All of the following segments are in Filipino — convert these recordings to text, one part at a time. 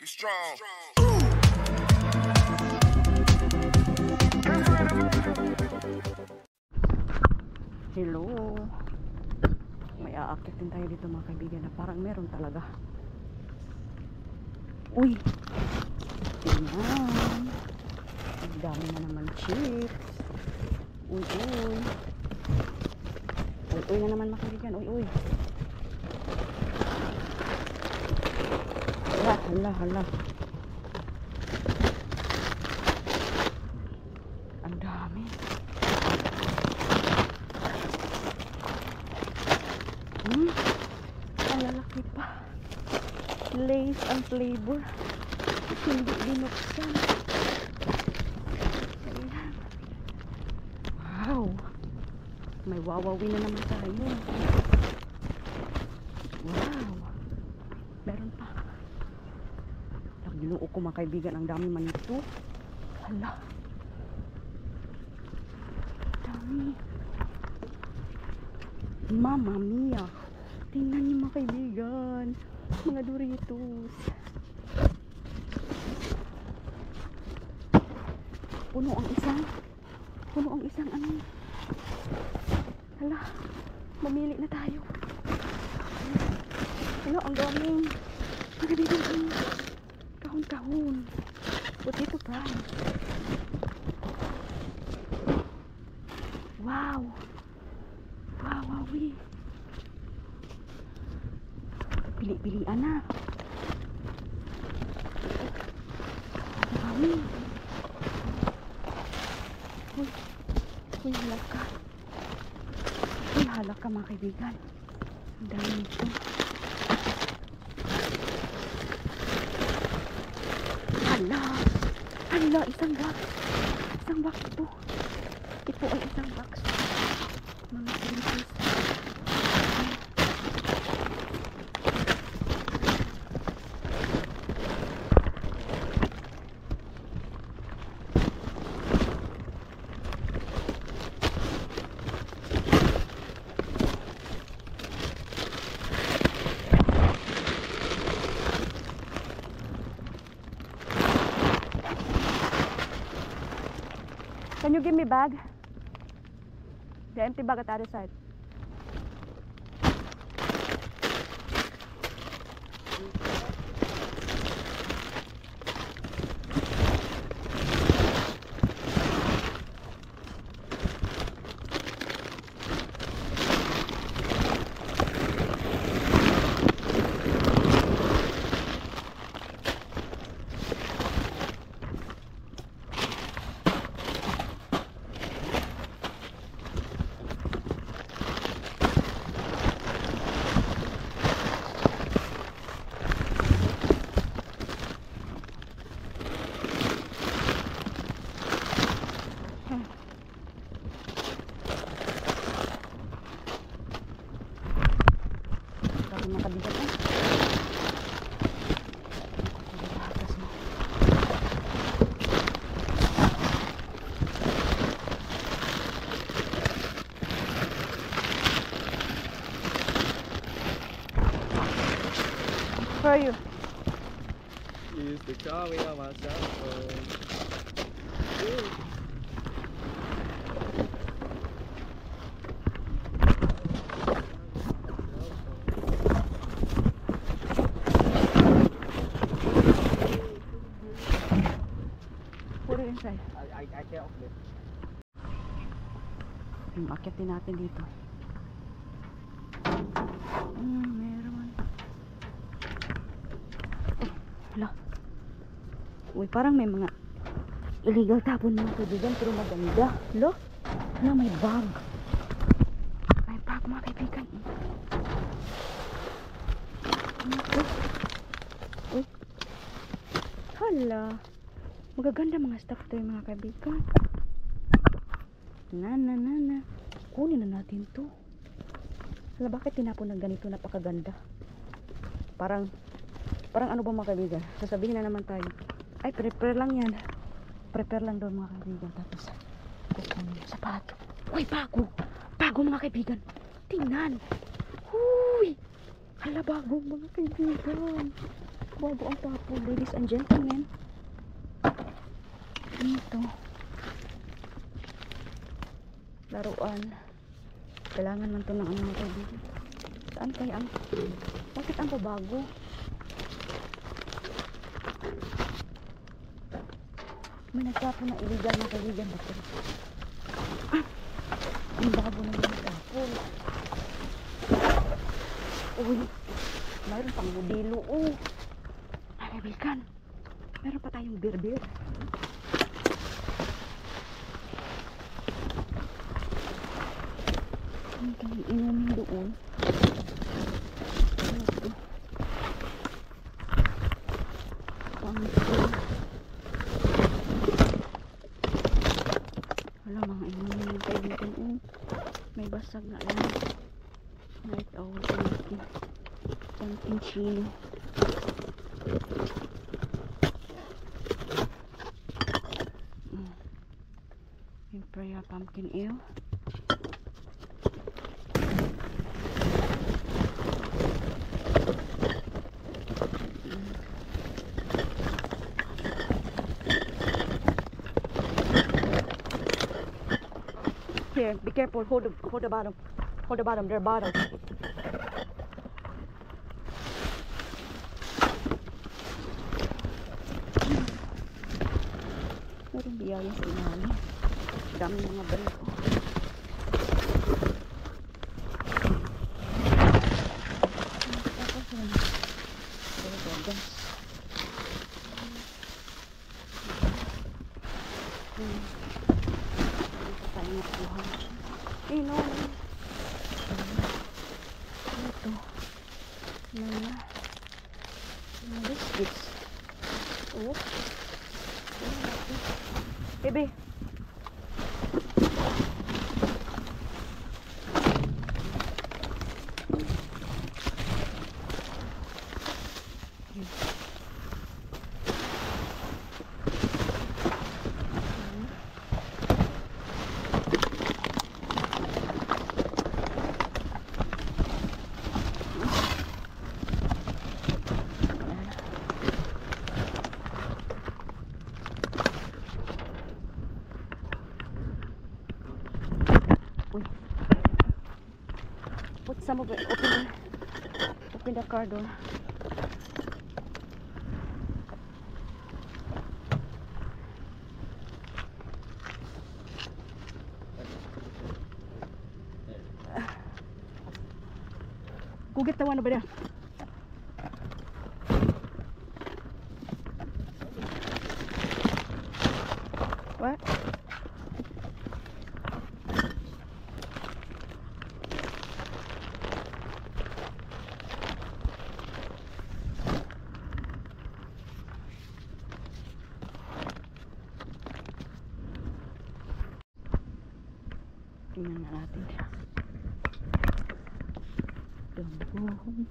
strong. Hello. May aakitin tayo dito mga kaibigan na parang meron talaga. Uy. Tingnan. Ang dami na naman chips. Uy, uy. Uy, uy na naman mga kaibigan. Uy, uy. Hala, hala, hala. Ang dami. Ang lalaki pa. Lace ang flavor. Hindi binuksan. Ayan. Wow. May wawawi na naman tayo. Wow. Meron pa. Ginoo ko mga kaibigan, ang dami man ito. Hala. Dami. Mama mia. Tingnan niyo mga kaibigan. Mga Doritos. Puno ang isang ano. Hala. Mamili na tayo. Hala, ang daming. Mga kaibigan, kahon-kahon. Potato fries. Wow. Wow, wawi. Pili-pilian na. Dami. Uy. Uy, halaka. Uy, halaka mga kaibigan. Ang dami nito. Hala. Hala, isang box. Isang box ito. Ito ay isang box. Mga Doritos. Can you give me bag? The empty bag at the other side. Where are you? Use the calling on my cell phone. Put it inside. I can't open it. Akitin natin dito. Meron. Hala. Uy, parang may mga illegal tapon mga kaibigan, pero maganda. Lo? Hala, may bag. May bag mga kaibigan. Uy. Hala. Magaganda mga stuff to yung mga kaibigan. Na. Kunin na natin to. Hala, bakit tinapon ng ganito napakaganda? Parang ano ba mga kaibigan? Sasabihin na naman tayo. Ay, prepare lang yan. Prepare lang daw mga kaibigan. Tapos, kukunin sa bago. Uy, bago. Bago mga kaibigan. Tingnan. Huy. Hala, bago mga kaibigan. Bago ang tapo, ladies and gentlemen. Ano ito? Laruan. Kailangan man ito ng ano mga kaibigan. Saan kaya ang... Bakit ang babago? May nagtapo na illegal na kaibigan. Bakit? Ang bago na yung nagtapo. Uy, mayroon pang modelo. Oh, ay kaibigan. Meron pa tayong beer. Ano tayong inumin doon? Ano ito? Wala mga inumin ng kaibigan. Oh, may basag na lang. Night owl pumpkin chino. Imperial pumpkin ale. Here, be careful. Hold the bottom. Hold the bottom. Their bottom. Meron biyaya sa inalim. Dami mga bariko. Tapos yun. Gas. Tayo na kuha. No. Ito. Mga biscuits. Oh. Baby. Put some of it. Open the car door. Go get the one over there. What? Tingnan na natin siya. Dambong.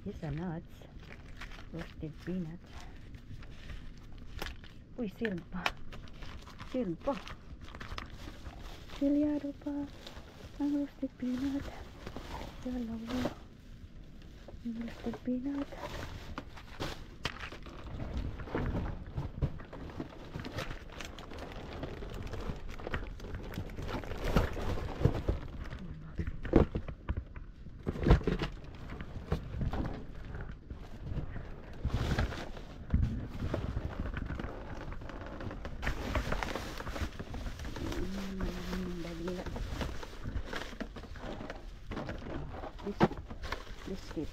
These are nuts. Roasted peanuts. Uy, sealed pa. Sealed pa. Silyado pa ang roasted peanut. Dalawa ang roasted peanut. Biscuit.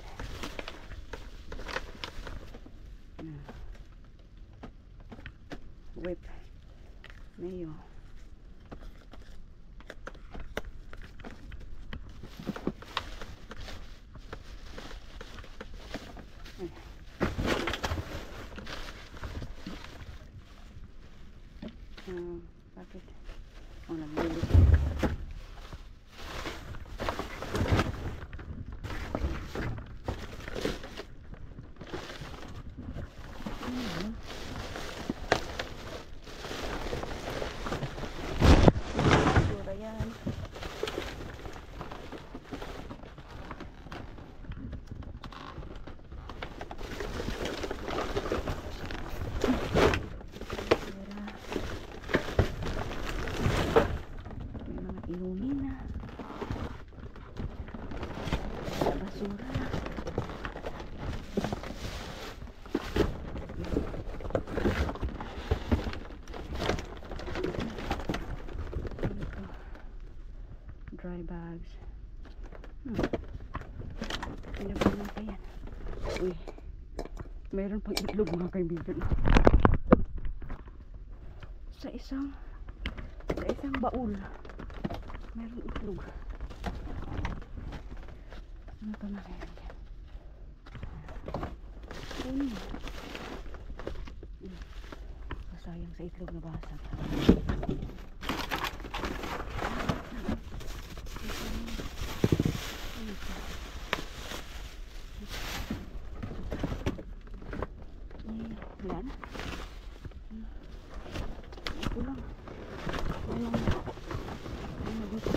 Whip. Mayo. Bakit? Nagbili ko. Ayan. Basura yan. Basura. May mga inumin na. Basura. Ito. Dry bags. Pinabunan pa yan. Uy. Mayroon pang itlog mga kaibigan. Sa isang baul. Mayroon itlog. Ano ito mga kaibigan? Sayang sa itlog na basag. Wala na. Ito lang. Wala na. Ano dito?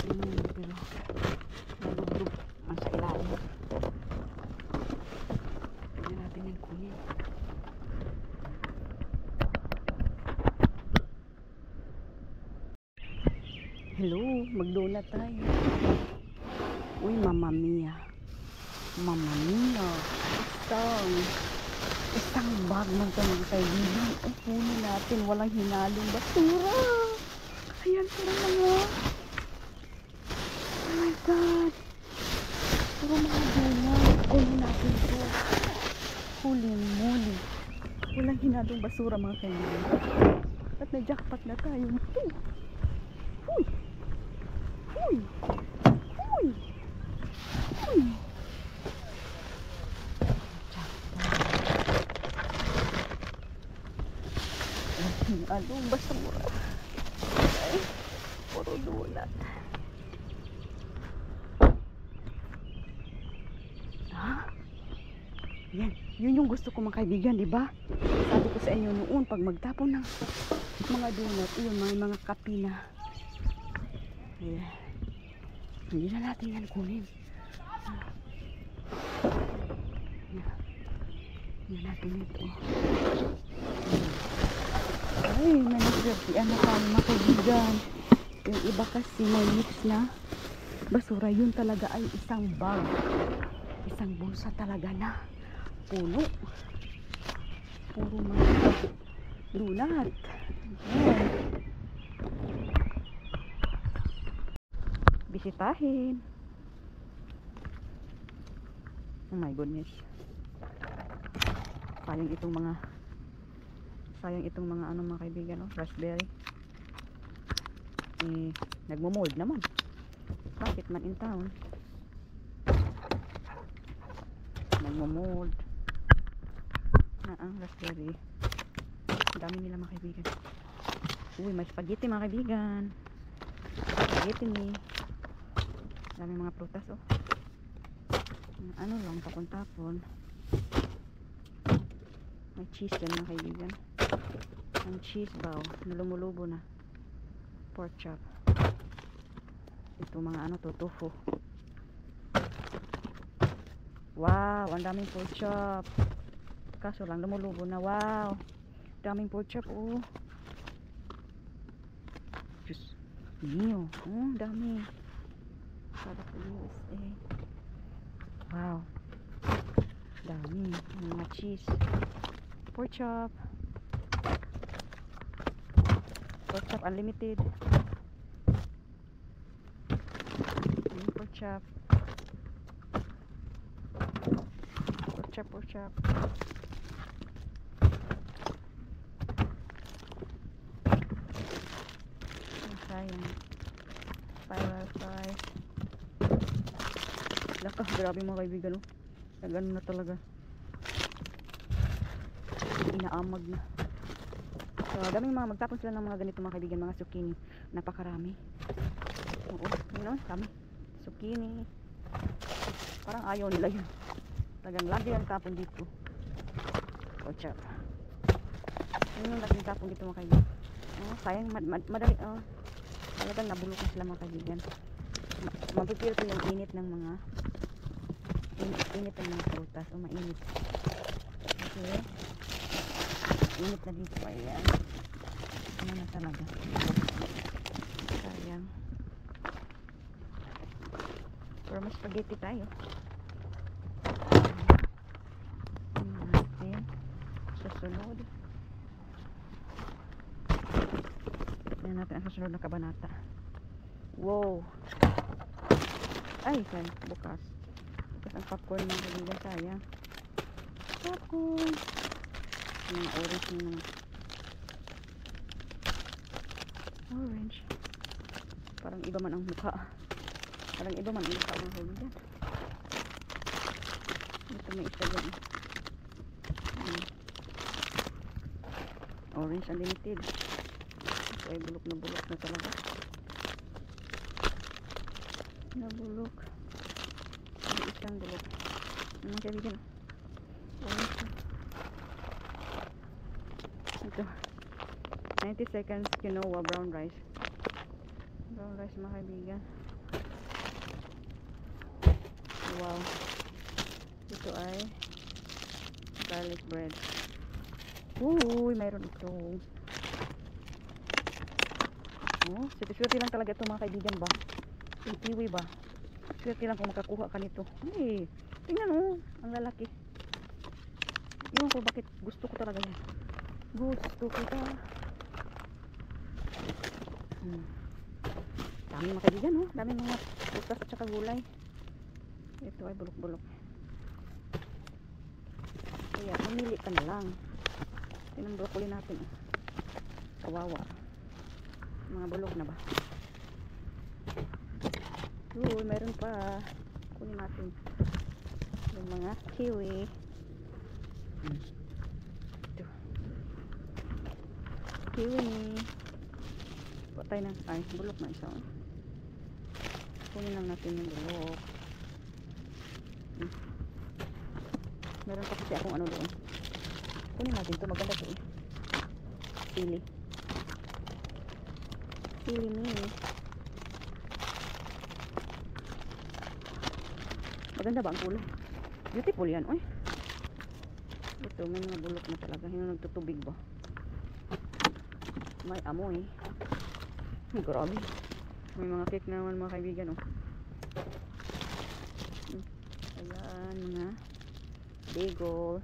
Pero nalugdog ang sa ilalim. Tignan natin yung kunin. Hello, mag-donut tayo. Uy, Mamma Mia. Mamma Mia. Isang bag ng mga kaibigan. Ay, kunin natin. Walang hinalong basura. Ayan, puro mga. Oh my God. Puro mga donut. Kunin natin ito. Huli-muli. Walang hinalong basura mga kaibigan. At na-jackpot na tayo. Uy! Uy! Uy! Uy! Anong basura? Ay, puro donut. Ha? Yan. Yun yung gusto ko mga kaibigan, di ba? Sabi ko sa inyo noon, pag magtapon ng mga donut, yun, mga kape na. Ayan. Hindi na natin yan kunin. Yan natin ito. Ay, nanagsabihan na tayo mga kaibigan. Yung iba kasi may mix na basura. Yun talaga ay isang bag. Isang bulsa talaga na puno. Puro mga donut. Ayan. Bisitahin. Oh my goodness. Sayang itong mga ano mga kaibigan, oh, raspberry. Eh, nagmo-mold naman. Bakit man in town? Nagmo-mold na ang raspberry. Ang dami nila mga kaibigan. Uy, may spaghetti mga kaibigan. Spaghetti ni. Dami mga prutas, oh. Ano lang, tapon-tapon. May cheese dyan mga kaibigan. Ang cheese bow na lumulubo na. Pork chop. Ito mga ano to, tofu. Wow, ang daming pork chop. Kaso lang lumulubo na. Wow, daming pork chop, oh. Diyos mio, oh, dami. Para sa USA. Wow, dami mga cheese. Pork chop. Pork chop unlimited. Pork chop. Pork chop, pork chop. Sayang. Spiral fries. Laka, grabe mga kaibigan, oh. Nagano na talaga. Inaamag na. So, daming mga magtapon sila ng mga ganito mga kaibigan, mga zucchini. Napakarami. Oo, yun o, dami. Zucchini. Parang ayaw nila yun. Talagang lagi ang tapon dito. Kocha. Ano yung laking tapon dito mga kaibigan? Oh, sayang, madali, oh. Talagang nabulok na sila mga kaibigan. Mapipil ko yung init ng mga init ng mga prutas. O mainit. Okay. Init na dito. Ayan. Ano na talaga. Sayang. Pero mas spaghetti tayo. Natin. Susunod. Tignan natin ang susunod na kabanata. Wow. Ay, sayang. Bukas. Bukas ang popcorn mga kaibigan. Sayang. Popcorn. Mga orange na naman. Orange. Parang iba man ang mukha. Parang iba man ang mukha mga kaibigan. Ito may isa dyan. Orange unlimited. Ito ay bulok na talaga. Nabulok. May isang bulok. Ano kaibigan? Orange. Ito. 90 seconds quinoa brown rice. Brown rice mga kaibigan. Wow. Ito ay garlic bread. Uy, mayroon ito. Oh, swerte lang talaga ito mga kaibigan ba? Yung kiwi ba? Swerte lang kung makakuha ka nito. Ay, tingnan mo, ang lalaki. Iwan ko bakit gusto ko talaga yan. Gusto ko ito. Dami mga kaibigan, oh. Dami mga prutas at saka gulay. Ito ay bulok-bulok. Kaya, mamili ka na lang. Tingnan ang broccoli natin. Kawawa. Mga bulok na ba? Uy, mayroon pa. Kunin natin. Yung mga kiwi. Ito. Kiwi. Patay na. Ay, bulok na isa. Kunin lang natin yung bulok. Meron pa kasi akong ano doon. Kunin natin ito. Maganda ito eh. Sili. Sili ni. Maganda ba ang kulay? Beautiful yan. Uy. Ito, may mga bulok na talaga. Hindi nagtutubig ba? May amoy. Grabe. May mga cake naman mga kaibigan. Oh. Ayan, mga bagel.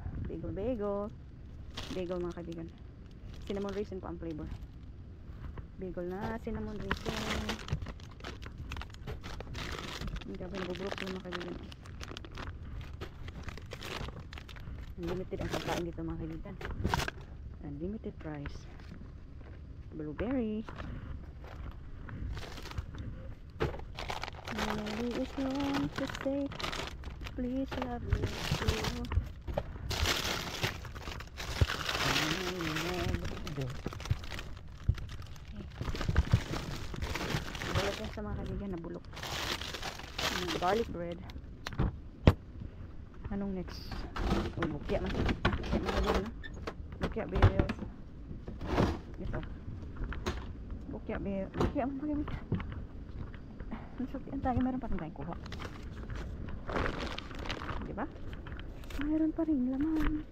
Bagel mga kaibigan. Cinnamon raisin pa ang flavor. Bagel na cinnamon raisin. Ang gabi nabubulok yung mga kaibigan. Unlimited ang pagkain dito mga kaibigan. Unlimited price. Blueberry. Maybe it's wrong to say please love me too. Bulok yan sa mga kaibigan na bulok. Garlic bread. Anong next? Oh, bukya man. Bukya man na. Bukya beer. Ito. Bukya beer. Bukya man pag-ibig. Ang tayo meron pa rin tayong kuha. Diba? Mayroon pa rin laman.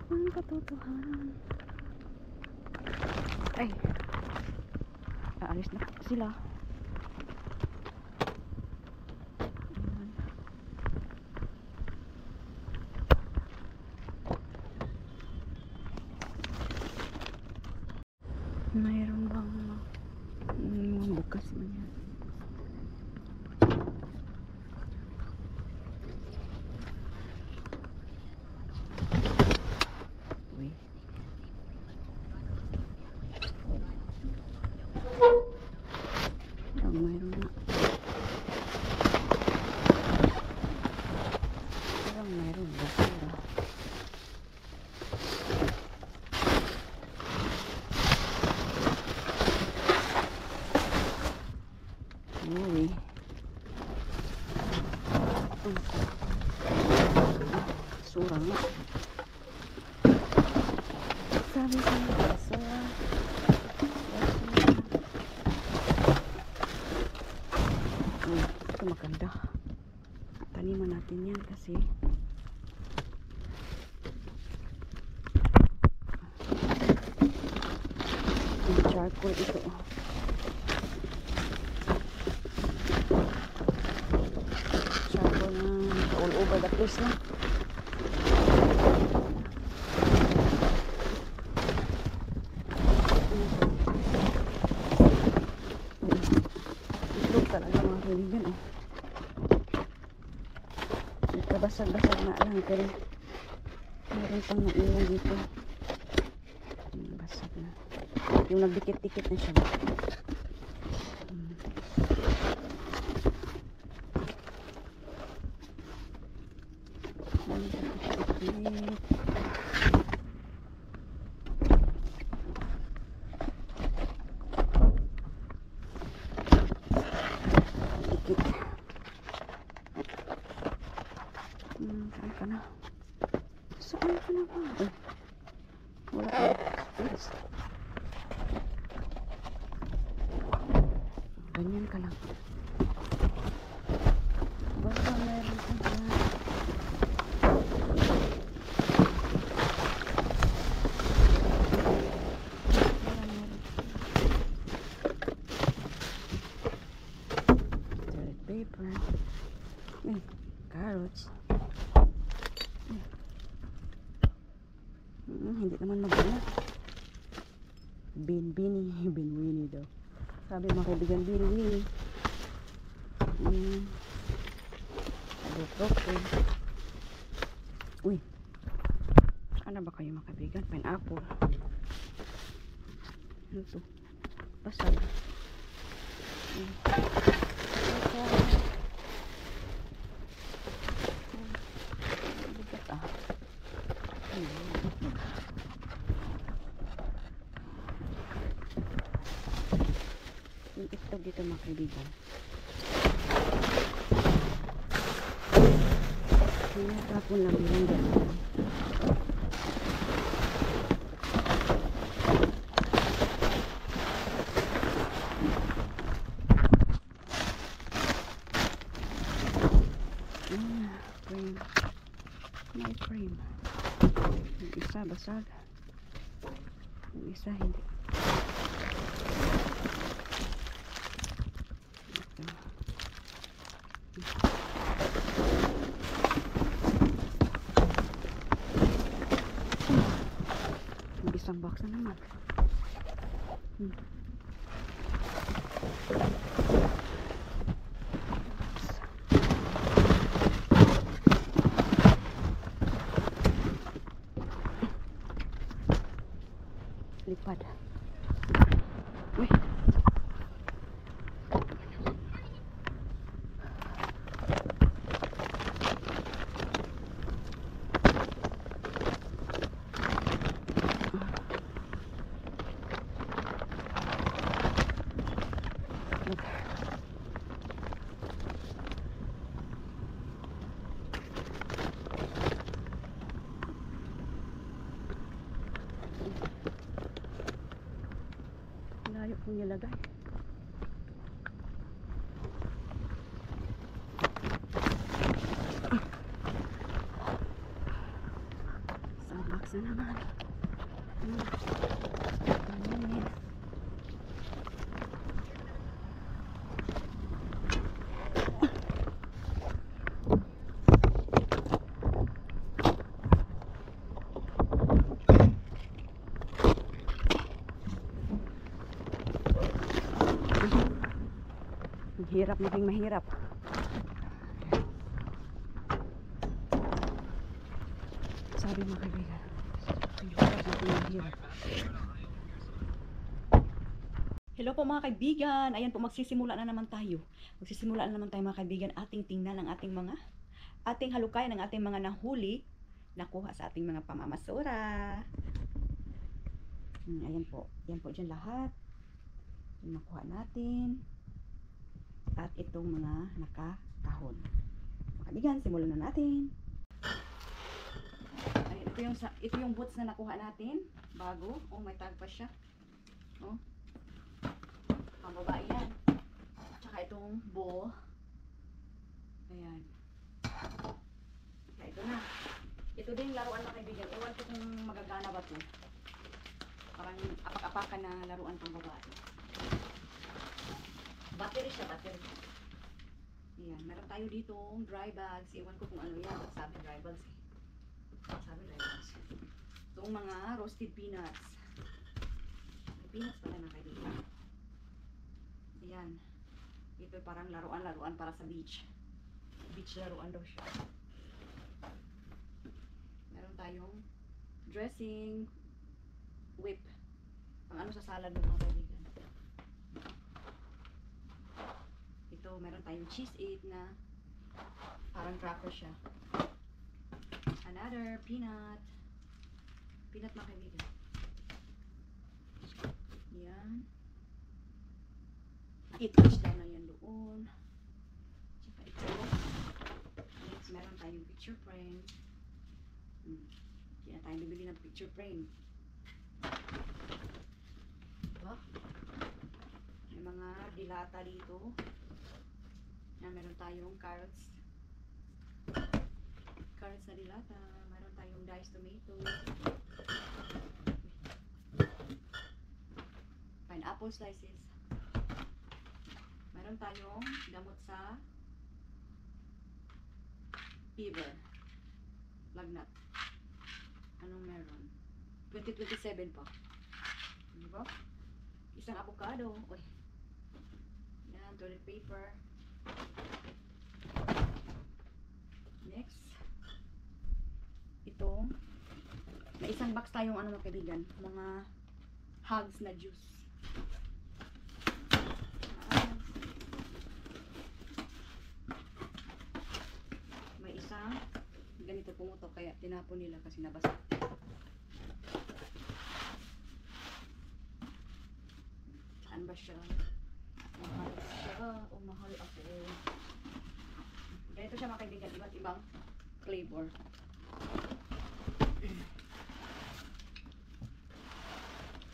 Ang katotohanan. Ay. Aalis na sila. Mayroon bang bukas man yan? Uy. basura nga. Sabi sa mga basura. Ito maganda. Taniman natin yan kasi yung charcoal ito. Charcoal na all over the place na. Itlog talaga mga kaibigan eh. Nagkabasag-basag na lang pero meron pang naingay dito. Basag na. Yung nagdikit-dikit na siya. Saan ka na? Saan ka na ba? Ay, wala ka. Space. Ganyan ka lang. Basta meron ka dyan. Toilet paper. Carrots. Hindi naman magana. Binwini daw. Sabi mga kaibigan, binwini. Broccoli. Uy. Ano ba kayo mga kaibigan? Pineapple. Ano to? Basag. Bigat ah. Yung itlog dito mga kaibigan. Tinatapon lang yung ganyan. Frame. May frame. Yung isa basag. Yung isa hindi. Isang box na naman. Lipad. Uy. Layo kong nilagay. Isang box na naman. Hirap maging mahirap. Sabi mga kaibigan, hirap maging mahirap. Hello po mga kaibigan. Ayan po, magsisimula na naman tayo. Magsisimula na naman tayo mga kaibigan. Ating tingnan ang ating halukay ng ating mga nahuli nakuha sa ating mga pamamasura. Ayan po. Ayan po dyan lahat. Yung nakuha natin. At itong mga nakakahon. Mga kaibigan, simulan na natin. ito yung boots na nakuha natin. Bago. Oh, may tag pa siya. Oh. Pambabae yan. Tsaka itong ball. Ayan. Kaya ito na. Ito din laruan mga kaibigan. Ewan ko kung magagana ba to. Parang apak-apakan na laruan pang babae. Battery siya, battery. Ayan. Meron tayo dito dry bags. Ewan ko kung ano yan. Sabi dry bags eh. Sabi dry bags. Itong mga roasted peanuts. May peanuts pala na kaibigan. Ayan. Ito parang laruan-laruan para sa beach. Beach laruan daw siya. Meron tayong dressing whip. Ang ano sa salad ng mga kaibigan. Ito, meron tayong cheese it na parang cracker siya. Another peanut. Peanut mga kaibigan. Yan. Itouch lang na yan doon. Tsaka ito. Next, meron tayong picture frame. Hindi na tayo bibili ng picture frame. Diba? May mga dilata dito. Yan, meron tayong carrots. Carrots na dilata. Meron tayong diced tomato. Pineapple slices. Meron tayong gamot sa fever. Lagnat. Anong meron? 2027 pa. Diba? Isang avocado. Uy. Yan, toilet paper. Next. Ito. May isang box tayong ano mga kaibigan. Mga hugs na juice. May isang ganito pumutok kaya tinapon nila kasi nabasa. Saan ba siya? Mahal siya o mahal ako. Ganito siya mga kaibigan, iba't ibang flavor.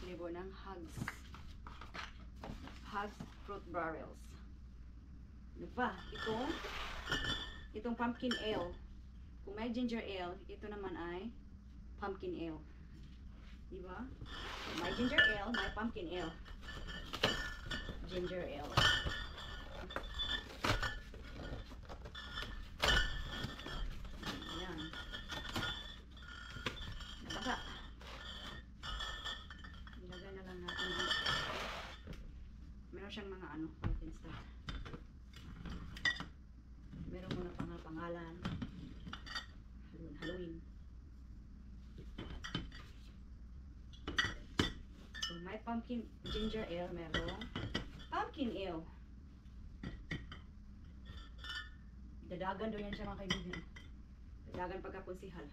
Flavor ng hugs. Hugs fruit barrels. Diba? Itong pumpkin ale. Kung may ginger ale, ito naman ay pumpkin ale. Diba? May ginger ale, may pumpkin ale. Ginger ale. Ayan. Nabasa. Ilagay na lang natin dito. Meron siyang mga ano, pumpkin stuff. Meron muna pang pangalan. Halloween. So, may pumpkin ginger ale, meron pumpkin ale. Dadagan daw yan siya mga kaibigan. Dadagan pagka-konsihal.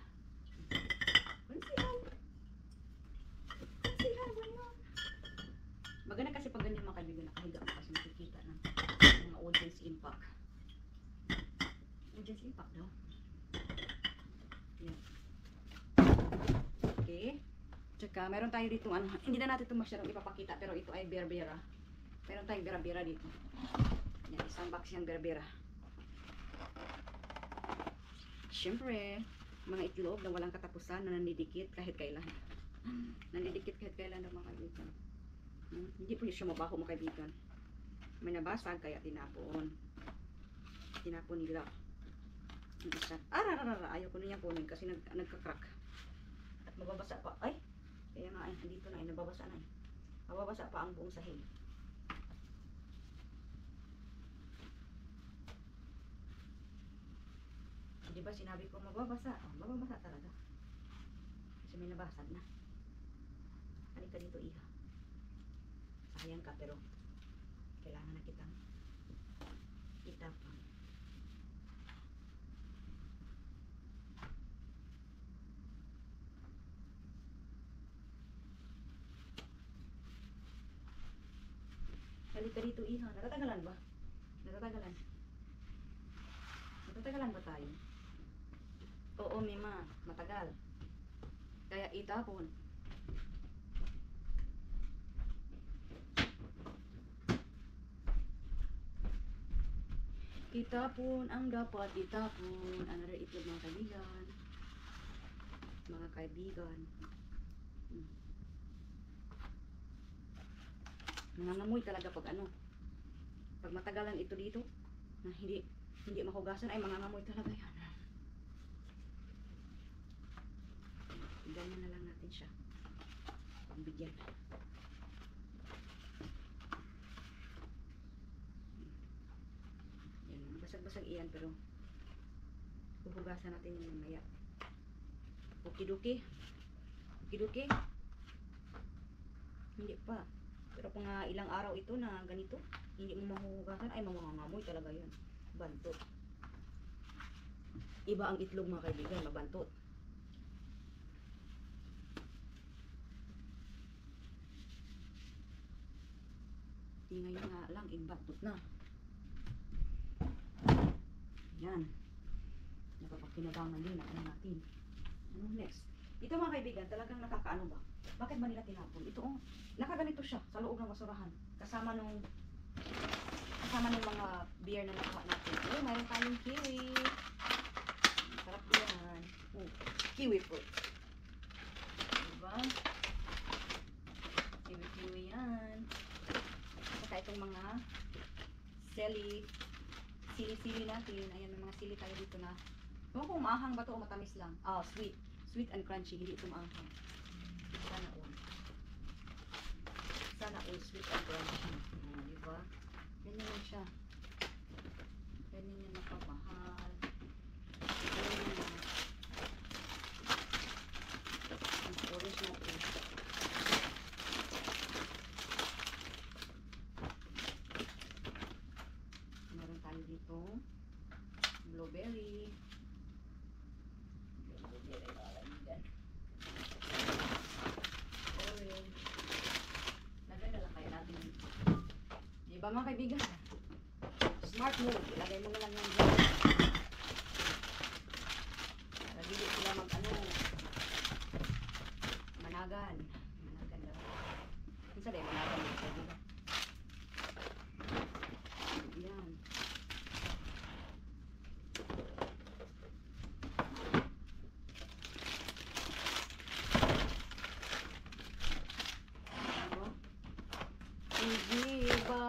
Konsihal! Konsihal ba yun? Maganda kasi pag ganyan mga kaibigan, nakahiga mo kasi makikita ng mga audience impact. Audience impact daw. Yan. Okay. Tsaka, meron tayo dito, ano, hindi na natin ito masyadong ipapakita, pero ito ay berbera. Meron tayong bera-bera dito. Yan, isang box yung bera-bera. Siyempre, mga itlog na walang katapusan na nandidikit kahit kailan. Nandidikit kahit kailan ng mga kaibigan. Hindi po siya mabaho mga kaibigan. May nabasag kaya tinapon. Tinapon nila. Ayaw ko na niya kunin kasi nagka-crack. At mababasa pa. Ay! Kaya nga, dito na, nababasa na. Mababasa pa ang buong sahig. Diba sinabi ko mababasa? Oh, mababasa talaga. Kasi may nabasag na. Halika dito, iha. Sayang ka, pero kailangan na kitang itapon. Halika dito, iha. Natatagalan ba? Natatagalan. Natatagalan ba tayo? Oo, Mima. Matagal. Kaya itapon. Itapon ang dapat itapon. Another itlog mga kaibigan. Mga kaibigan. Nangangamoy talaga pag ano. Pag matagalan ito dito, na hindi mahugasan, ay mangangamoy talaga yan. Ganyan na lang natin siya. Pagbigyan. Yan, basag-basag iyan pero huhugasan natin yung mamaya. Okidoki. Okidoki. Hindi pa. Pero kung ilang araw ito na ganito, hindi mo mahuhugasan, ay mamangangamoy talaga yan. Bantot. Iba ang itlog mga kaibigan, mabantot. Di ngayon nga lang, ibantot na. Yan. Napapakinabangan din na natin. Ano next? Ito mga kaibigan, talagang nakakaano ba? Bakit ba nila tinapon? Ito oh, nakaganito siya sa loob ng basurahan. Kasama nung mga beer na nakuha natin. Oh, mayroon tayong kiwi. Sarap yan. Oh, kiwi fruit. Diba? Kiwi yan. Saka itong mga sili natin. Ayan, may mga sili tayo dito na. Kung maahang ba ito o matamis lang? Ah, sweet. Sweet and crunchy. Hindi ito maahang. Sana all. Sana all sweet and crunchy. Diba? Ganyan lang siya. Ganyan yan napamahal. Ganyan yan. Ang orange natin. Meron tayo dito. Blueberry. Blueberry mga kaibigan. Orange. Naganda lang kaya natin dito. Diba mga kaibigan? Smart move. Ilagay mo na lang yan dyan. Para dili sila managan. Managan daw. Isa din, managan dito. Diba? Yan. Ano? Hindi ba?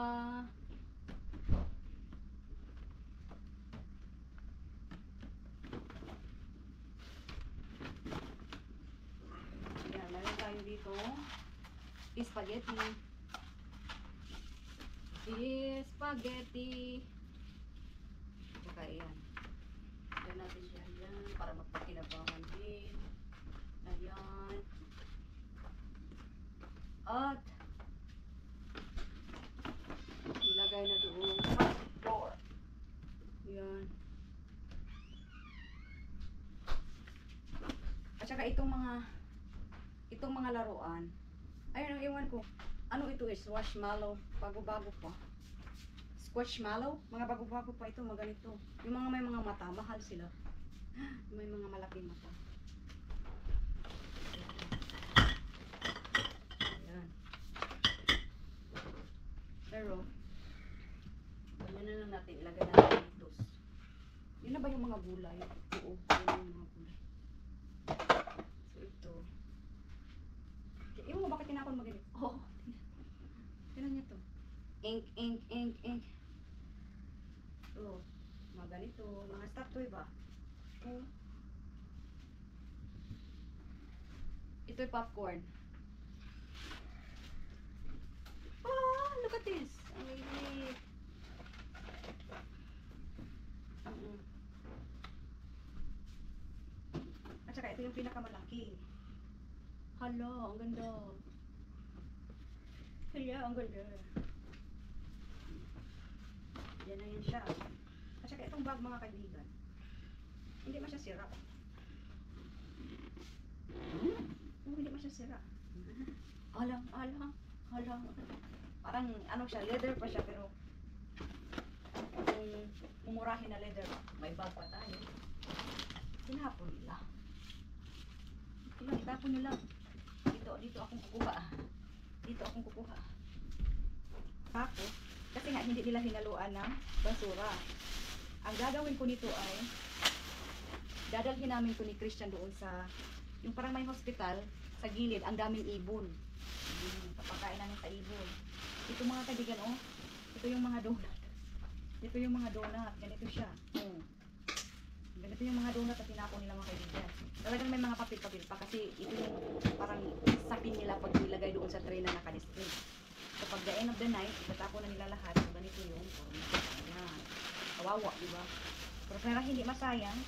Yan, meron tayo dito. Spaghetti. Spaghetti. Saka yan. Yan natin siya yan para magpakinabangan din. Ayan. At ilagay na doon sa floor. Yan. At saka itong mga laruan. Ayun ang iwan ko. Ano ito is squashmallow. Bago-bago pa. Squashmallow. Mga bago-bago pa ito. Mga ganito. Yung mga may mga mata. Mahal sila. May mga malaking mata. Ayan. Pero, ganyan na lang natin. Ilagay natin dito. Yun na ba yung mga gulay? Oo. Yun na yung mga gulay. So, ito. Iwan mo bakit tinapon mo ganito? Oh. Tignan niyo to. Ink. Oh, mga ganito. Mga statue ba? Oh. Ito'y popcorn. Ah, look at this. Ang liit. At saka ito yung pinakamalaki. Hala, ang ganda. Hala, ang ganda. Yan na yan siya. At saka itong bag mga kaibigan. Hindi man siya sira. Hindi man siya sira. Hala. Parang ano siya, leather pa siya pero kung umurahin na leather, may bag pa tayo. Tinapon nila. Ilang Tinapon nyo lang. Dito akong kukuha. Dito akong kukuha. Tapos, kasi nga hindi nila hinaluan ng basura. Ang gagawin ko nito ay dadalhin namin to ni Christian doon sa yung parang may hospital sa gilid, ang daming ibon. Papakain namin sa ibon. Ito mga kaibigan, oh. Ito yung mga donut. Ito yung mga donut. Ganito siya. Ganito yung mga donut at tinapon nila mga kaibigan. Talagang may mga papel-papel pa kasi ito yung parang sapin nila pag nilagay doon sa tray na naka-display. So pag the end of the night, itatapon na nila lahat. So ganito yung ayan. Kawawa, diba? Pero kaya hindi masayang,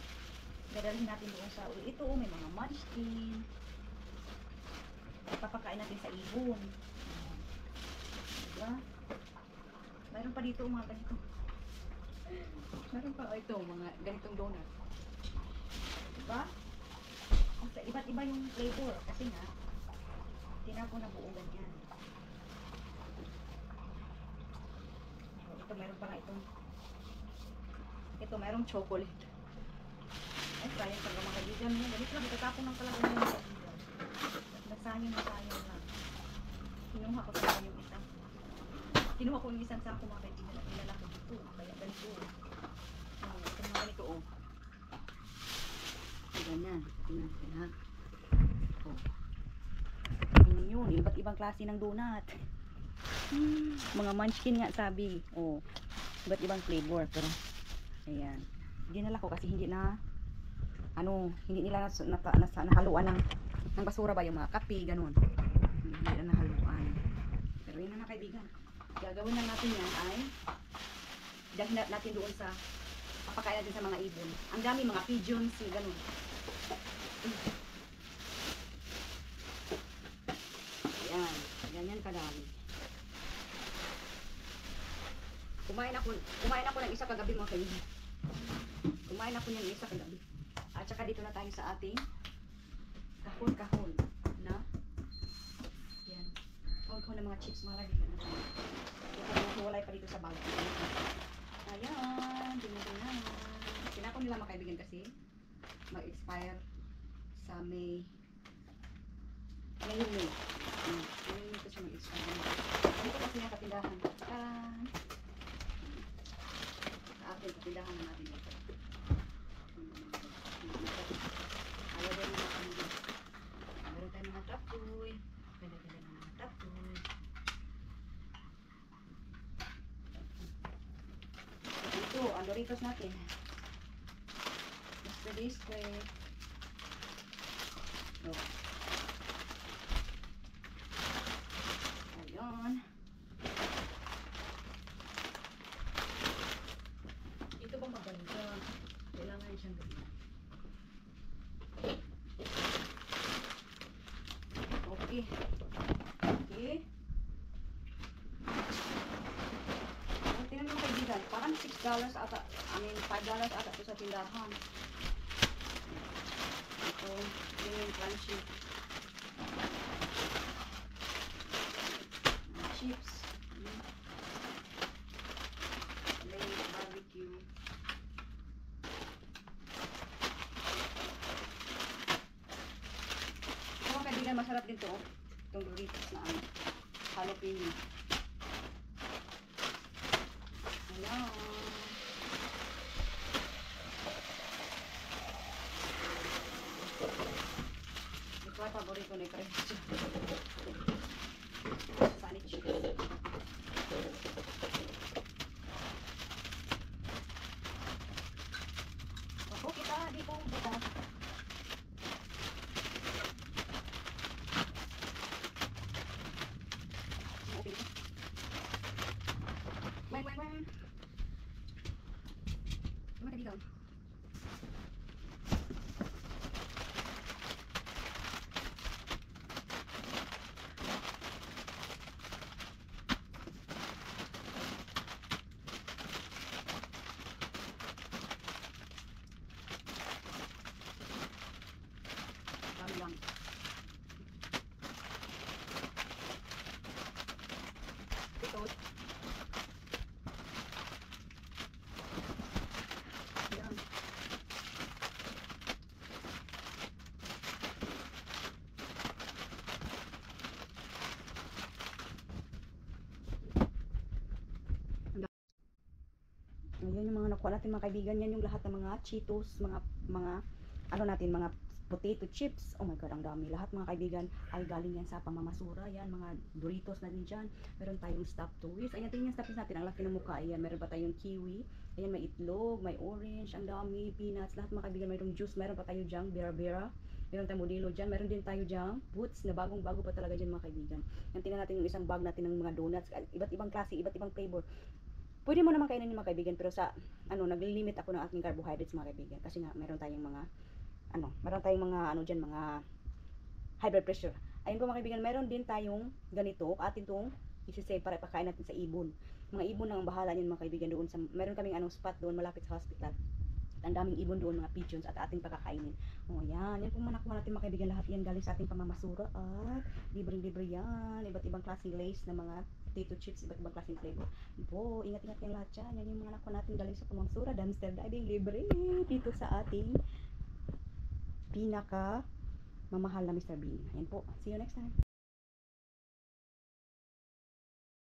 dadalhin natin doon sa ito, may mga munchkin. Papakain natin sa ibon. Diba? Mayroon pa dito mga ganito. Mayroon pa ito, mga ganitong donut. Diba? Iba't iba yung flavor kasi nga tinapon na buong ganyan. So, ito mayroon pa nga ito mayroong chocolate. Ay, sayang talaga mga kaibigan niya. Ganito lang, itatapon lang talaga yung mga kaibigan. Nasayang lang. Kinuha ko talaga yung isa. Kinuha ko yung isang sako mga kaibigan at nilala ko dito. Kaya ganito. Ito mga ganito, oh. Ganyan. Tingnan natin, ha. Oh. Tingnan yun. Iba't ibang klase ng donut. Mga munchkin nga sabi. Oh. Iba't ibang flavor. Pero, ayan. Dinala ko kasi hindi na hindi nila nahaluan ng basura ba yung mga kape, ganun. Hindi nila nahaluan. Pero yun na kaibigan. Gagawin lang natin yan ay dahil natin doon sa papakain natin sa mga ibon. Ang dami mga pigeons, ganun. Yan. Ganyan kadami. Kumain ako ng isa kagabi mga kaibigan. Kumain ako ng isa kagabi. At saka dito na tayo sa ating kahon na yan. Kahon ng mga chips mga lagi. Ito walay pa dito sa bag. Ayan. Tingnan. Tinapon nila mga kaibigan kasi mag-expire sa May. Ngayon May. Ngayon ito siya mag-expire. Dito kasi yung katindahan. Sa ating katindahan na natin dito. Ayaw din mga kami. Meron tayo mga tapoy. Ganda-ganda ng mga tapoy. Ito, ang Doritos natin. Mr. Biscuit. Oh. Ayun. Ito bang maganda? Kailangan siyang gawin. Okay. Tingnan mo kaibigan, parang $6 ata, $5 ata ito sa tindahan. Ito, yun yung crunchy. Chips. Lay's barbecue. Mga kaibigan, masarap din to. Itong Doritos na jalapeno. Ayan. Ito ay paborito ni Christian. Saan ni chips? Ako kita dito bukas. Wait. Gimana dito? Ayan yung mga nakuha natin mga kaibigan. Yan yung lahat ng mga Cheetos, mga ano natin, mga potato chips. Oh my God, ang dami. Lahat mga kaibigan ay galing yan sa pamamasura. Yan, mga Doritos na din dyan. Meron tayong stop toys. Ayan, tingnan yung stop toys natin. Ang laki ng mukha. Ayan, meron pa tayong kiwi. Ayan, may itlog, may orange, ang dami, peanuts. Lahat mga kaibigan, mayroong juice. Meron pa tayo dyan, bera-bera. Meron tayong modelo dyan. Meron din tayo dyan, boots na bagong-bago pa talaga dyan mga kaibigan. Yan, tingnan natin yung isang bag natin ng mga donuts. Iba't ibang klase, iba't ibang flavor. Pwede mo naman kainin yung mga kaibigan, pero sa, naglilimit ako ng aking carbohydrates mga kaibigan. Kasi nga, meron tayong mga, dyan, mga high blood pressure. Ayun po mga kaibigan, meron din tayong ganito, atin tong isi-save para ipakain natin sa ibon. Mga ibon ang bahala niyan mga kaibigan doon sa, meron kaming spot doon malapit sa hospital. Ang daming ibon doon, mga pigeons, at ating pakakainin. O yan, yan po nakuha natin mga kaibigan, lahat yan galing sa ating pamamasura at libreng-libre yan. Iba't ibang klaseng lace na mga potato chips, iba't ibang klaseng flavor. Po, ingat-ingat yan lahat yan. Yan yung mga nakuha natin galing sa pamamasura, dumpster diving, libre dito sa ating pinaka mamahal na Mr. Bean. Ayan po, see you next time.